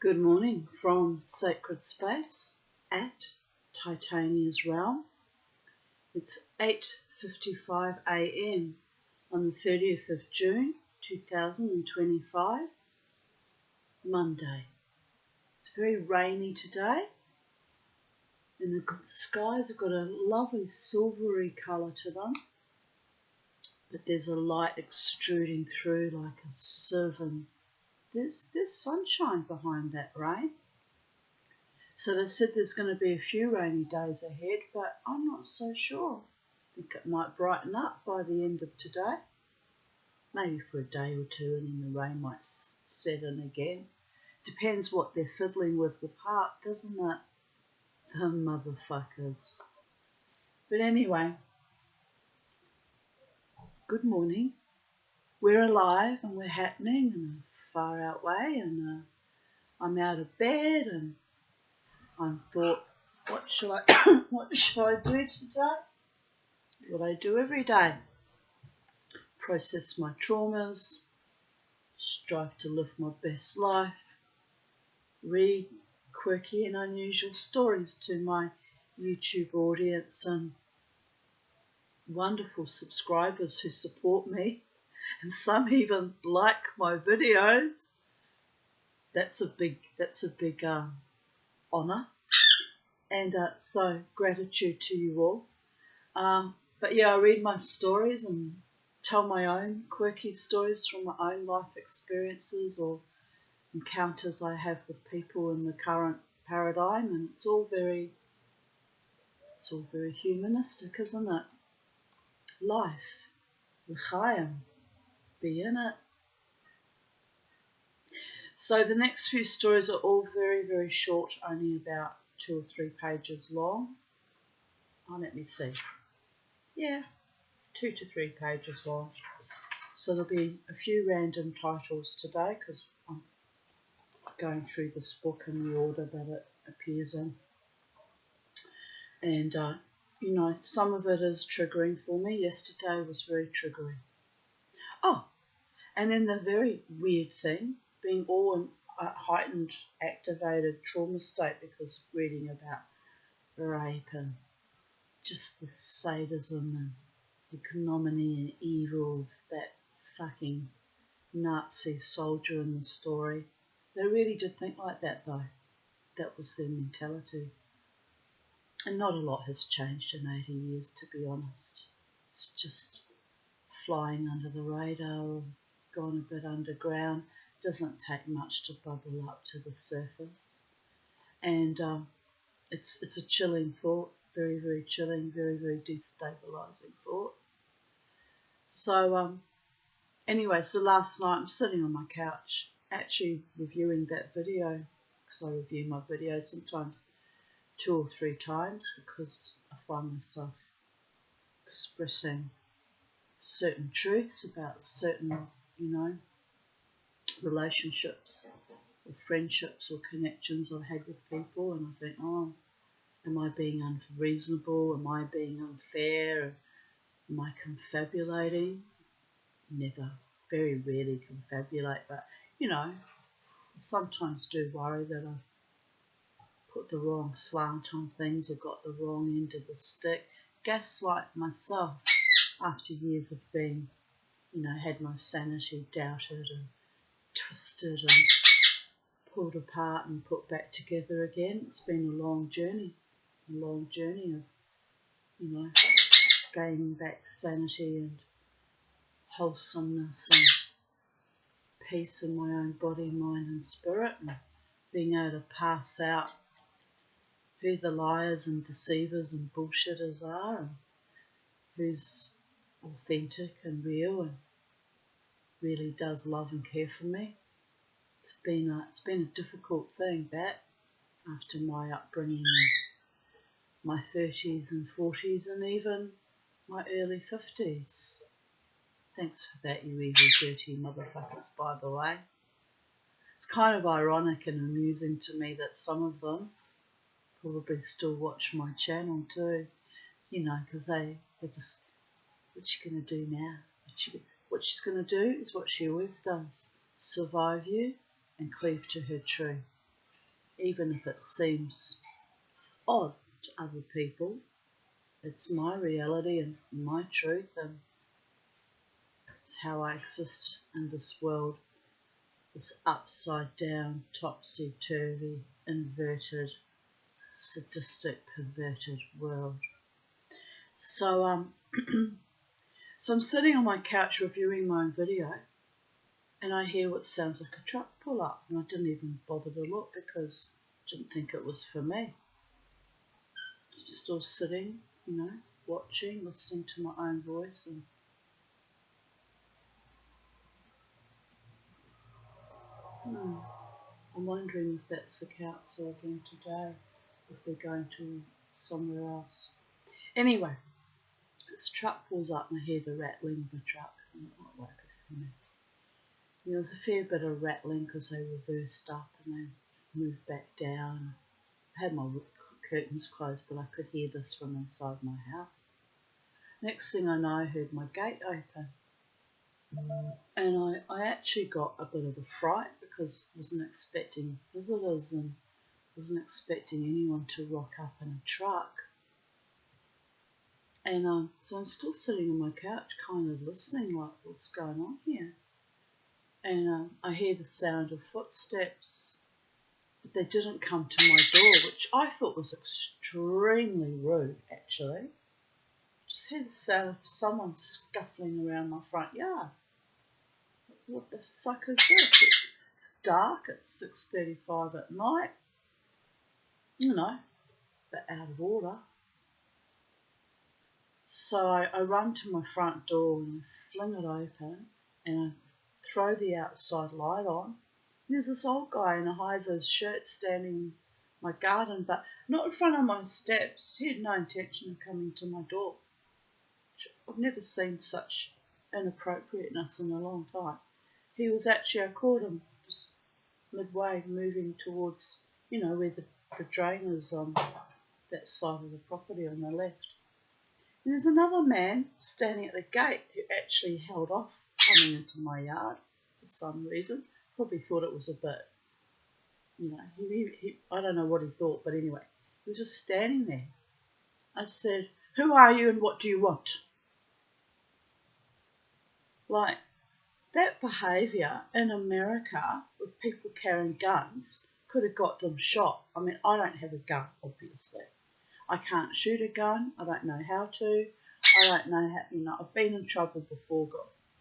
Good morning from Sacred Space at Titania's Realm. It's 8:55 a.m. on the 30th of June 2025, Monday. It's very rainy today and the skies have got a lovely silvery colour to them, but there's a light extruding through like a sieve, and there's sunshine behind that rain. So they said there's going to be a few rainy days ahead, but I'm not so sure. I think it might brighten up by the end of today. Maybe for a day or two, and then the rain might set in again. Depends what they're fiddling with heart, doesn't it? The motherfuckers. But anyway, good morning. We're alive and we're happening in a far out way, and I'm out of bed and I thought, what should I do today? What I do every day. Process my traumas, strive to live my best life, read quirky and unusual stories to my YouTube audience and wonderful subscribers who support me, and some even like my videos. That's a big honour, and so gratitude to you all. But yeah, I read my stories and tell my own quirky stories from my own life experiences or encounters I have with people in the current paradigm, and it's all very humanistic, isn't it? Life, l'chaim, be in it. So the next few stories are all very, very short, only about 2 or 3 pages long. Let me see. Yeah, 2 to 3 pages long. So there'll be a few random titles today because I'm going through this book in the order that it appears in. And, some of it is triggering for me. Yesterday was very triggering. Oh, and then the very weird thing, being all in a heightened, activated trauma state because of reading about rape and just the sadism and the ignominy and evil of that fucking Nazi soldier in the story. They really did think like that, though. That was their mentality. And not a lot has changed in 80 years, to be honest. It's just flying under the radar or gone a bit underground. Doesn't take much to bubble up to the surface. And it's a chilling thought. Very, very chilling, very, very destabilising thought. So anyway, so last night I'm sitting on my couch actually reviewing that video, because I review my videos sometimes 2 or 3 times because I find myself expressing certain truths about certain, relationships or friendships or connections I've had with people, and I think, am I being unreasonable? Am I being unfair? Am I confabulating? Never, very rarely confabulate, but I sometimes do worry that I've put the wrong slant on things or got the wrong end of the stick. Gaslight myself after years of being, had my sanity doubted and twisted and pulled apart and put back together again. It's been a long journey of, gaining back sanity and wholesomeness and peace in my own body, mind and spirit, and being able to pass out who the liars and deceivers and bullshitters are and who's authentic and real and really does love and care for me. It's been a difficult thing, that, after my upbringing in my 30s and 40s and even my early 50s. Thanks for that, you evil, dirty motherfuckers, by the way. It's kind of ironic and amusing to me that some of them probably still watch my channel too, because they just, what's she going to do now? What she's going to do is what she always does, survive you and cleave to her truth. even if it seems odd to other people. It's my reality and my truth, and it's how I exist in this world, this upside down, topsy-turvy, inverted, sadistic, perverted world. So so I'm sitting on my couch reviewing my own video, and I hear what sounds like a truck pull up, and I didn't even bother to look because I didn't think it was for me. Still sitting, watching, listening to my own voice, and I'm wondering if that's the council again today, if we're going to somewhere else. Anyway, this truck pulls up and I hear the rattling of a truck, and it might work for me. There was a fair bit of rattling because they reversed up and they moved back down. I had my curtains closed, but I could hear this from inside my house. Next thing I know, I heard my gate open. And I actually got a bit of a fright because I wasn't expecting visitors and wasn't expecting anyone to rock up in a truck. And so I'm still sitting on my couch kind of listening, like, what's going on here? And I hear the sound of footsteps, but they didn't come to my door, which I thought was extremely rude, actually. Just hear the sound of someone scuffling around my front yard. What the fuck is this? It's dark, it's 6:35 at night. But out of order. So I run to my front door and fling it open and I throw the outside light on. There's this old guy in a high-vis shirt standing in my garden, but not in front of my steps. He had no intention of coming to my door. I've never seen such inappropriateness in a long time. He was actually, I caught him just midway moving towards, where the drain is on that side of the property on the left. And there's another man standing at the gate who actually held off coming into my yard for some reason. Probably thought it was a bit, I don't know what he thought, but anyway, he was just standing there. I said, "Who are you and what do you want?" Like, that behaviour in America with people carrying guns could have got them shot. I mean, I don't have a gun, obviously. I can't shoot a gun. I don't know how to. I don't know how, I've been in trouble before,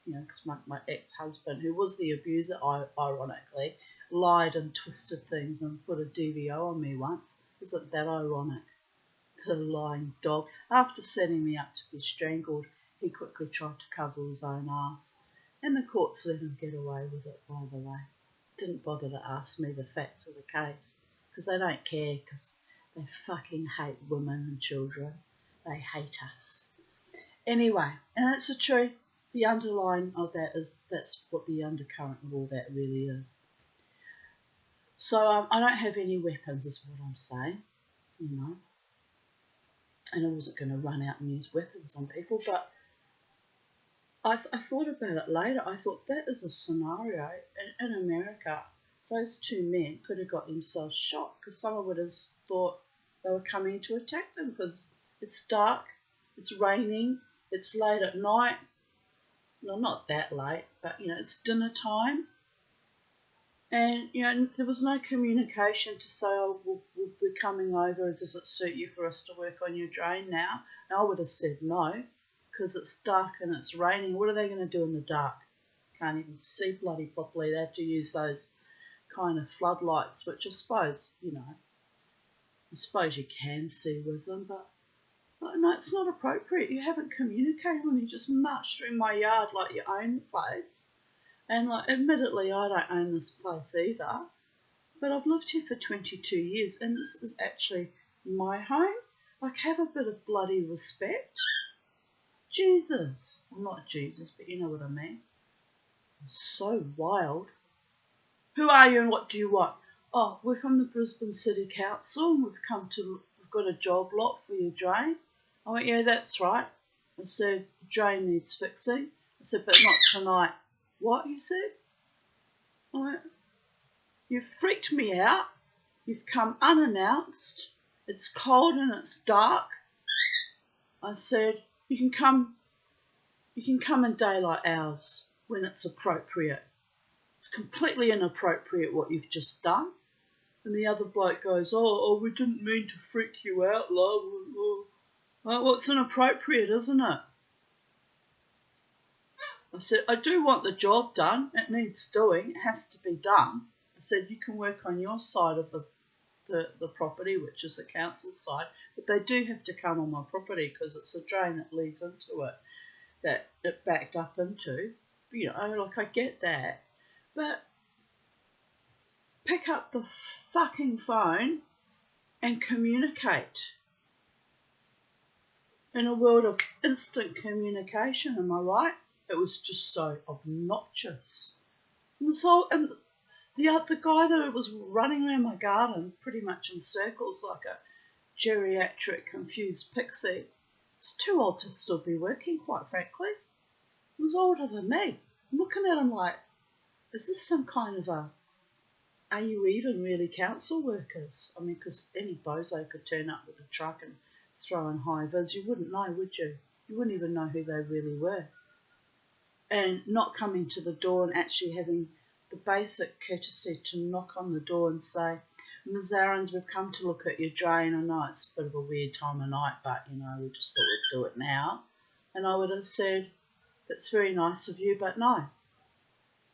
because my ex-husband, who was the abuser, ironically, lied and twisted things and put a DVO on me once. Isn't that ironic? The lying dog. After setting me up to be strangled, he quickly tried to cover his own ass. And the courts let him get away with it, by the way. Didn't bother to ask me the facts of the case, because they don't care, because they fucking hate women and children. They hate us. Anyway, and it's the truth. The underline of that is, that's what the undercurrent of all that really is. So I don't have any weapons, is what I'm saying, And I wasn't going to run out and use weapons on people, but I thought about it later. I thought that is a scenario in America. Those two men could have got themselves shot because someone would have thought they were coming to attack them because it's dark, it's raining, it's late at night. Well, not that late, but, it's dinner time. And, there was no communication to say, oh, we're coming over, does it suit you for us to work on your drain now? And I would have said no, because it's dark and it's raining. What are they going to do in the dark? Can't even see bloody properly. They have to use those kind of floodlights, which I suppose, I suppose you can see with them, but no, it's not appropriate. You haven't communicated when you just marched through my yard like you own the place. And admittedly, I don't own this place either, but I've lived here for 22 years, and this is actually my home. Have a bit of bloody respect. Jesus. Well, not Jesus, but you know what I mean. I'm so wild. Who are you and what do you want? Oh, we're from the Brisbane City Council, and we've got a job lot for your drain. I went, yeah, that's right. I said, the drain needs fixing. I said, but not tonight. What, he said? I went, you freaked me out. You've come unannounced. It's cold and it's dark. I said, you can come in daylight hours when it's appropriate. It's completely inappropriate what you've just done. And the other bloke goes, oh, we didn't mean to freak you out, love. Well, it's inappropriate, isn't it? I said, I do want the job done. It needs doing. It has to be done. I said, you can work on your side of the property, which is the council side, but they do have to come on my property because it's a drain that leads into it that it backed up into. You know, like I get that. But pick up the fucking phone and communicate. In a world of instant communication, am I right? It was just so obnoxious. And the guy that was running around my garden pretty much in circles like a geriatric confused pixie was too old to still be working, quite frankly. He was older than me. I'm looking at him like, is this some kind of are you even really council workers? I mean, because any bozo could turn up with a truck and throw in high vis. You wouldn't know, would you? You wouldn't even know who they really were. And not coming to the door and actually having the basic courtesy to knock on the door and say, Ms. Aarons, we've come to look at your drain. I know it's a bit of a weird time of night, but, you know, we just thought we'd do it now. And I would have said, that's very nice of you, but no.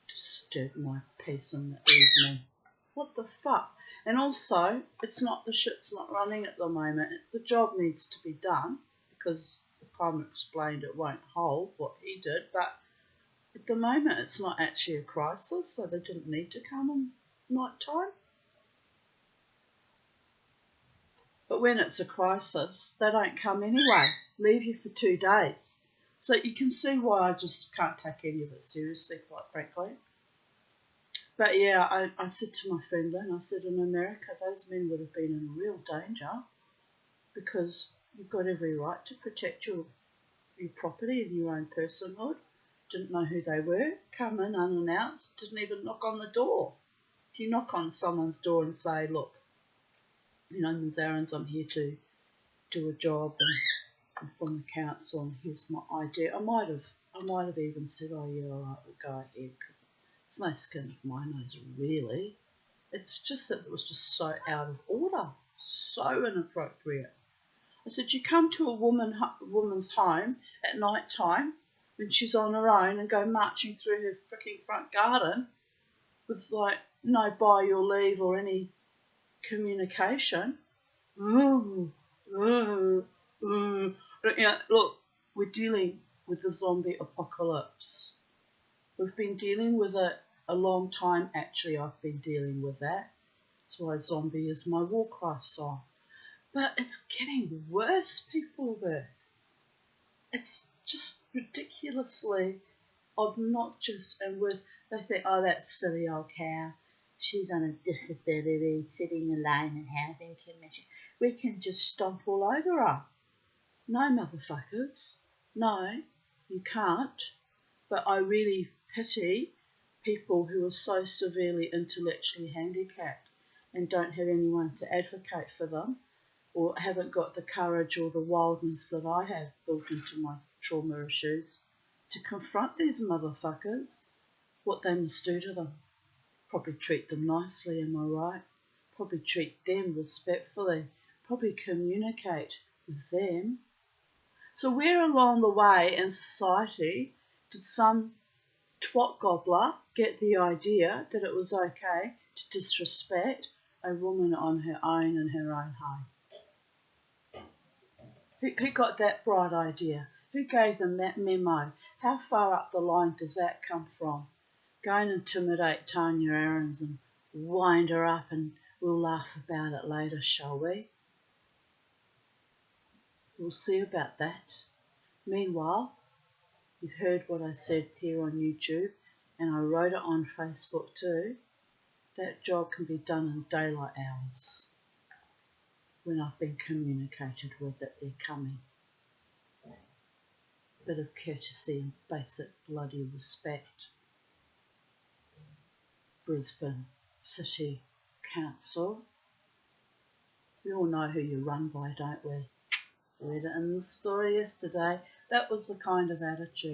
Disturb my peace in the evening. What the fuck? And also, the shit's not running at the moment. The job needs to be done because the plumber explained it won't hold what he did, but at the moment it's not actually a crisis, so they didn't need to come in night time. But when it's a crisis, they don't come anyway. Leave you for 2 days. So you can see why I just can't take any of it seriously, quite frankly. But yeah, I said to my friend Lynn, I said, in America, those men would have been in real danger because you've got every right to protect your property and your own personhood. Didn't know who they were, come in unannounced, didn't even knock on the door. If you knock on someone's door and say, look, you know, Ms. Aarons, I'm here to do a job and I'm from the council and here's my idea. I might have even said, oh yeah, all right, we'll go ahead because it's no skin of my nose, really. It's just that it was just so out of order, so inappropriate. I said, you come to a woman's home at night time when she's on her own and go marching through her freaking front garden with like no buy your leave or any communication. You know, look, we're dealing with the zombie apocalypse. We've been dealing with it a long time. Actually, I've been dealing with that. That's why zombie is my war cry song. But it's getting worse, people. It's just ridiculously obnoxious and worse. They think, oh, that silly old cow. She's on a disability, sitting alone in housing commission. We can just stomp all over her. No, motherfuckers. No, you can't. But I really pity people who are so severely intellectually handicapped and don't have anyone to advocate for them or haven't got the courage or the wildness that I have built into my trauma issues to confront these motherfuckers, what they must do to them. Probably treat them nicely, am I right? Probably treat them respectfully. Probably communicate with them. So where along the way in society did some twat gobbler get the idea that it was okay to disrespect a woman on her own in her own home? Who got that bright idea? Who gave them that memo? How far up the line does that come from? Go and intimidate Tanya Aarons and wind her up and we'll laugh about it later, shall we? We'll see about that. Meanwhile, you've heard what I said here on YouTube and I wrote it on Facebook too. That job can be done in daylight hours when I've been communicated with that they're coming. Bit of courtesy and basic bloody respect. Brisbane City Council, We all know who you run by, don't we? Read it in the story yesterday. That was the kind of attitude.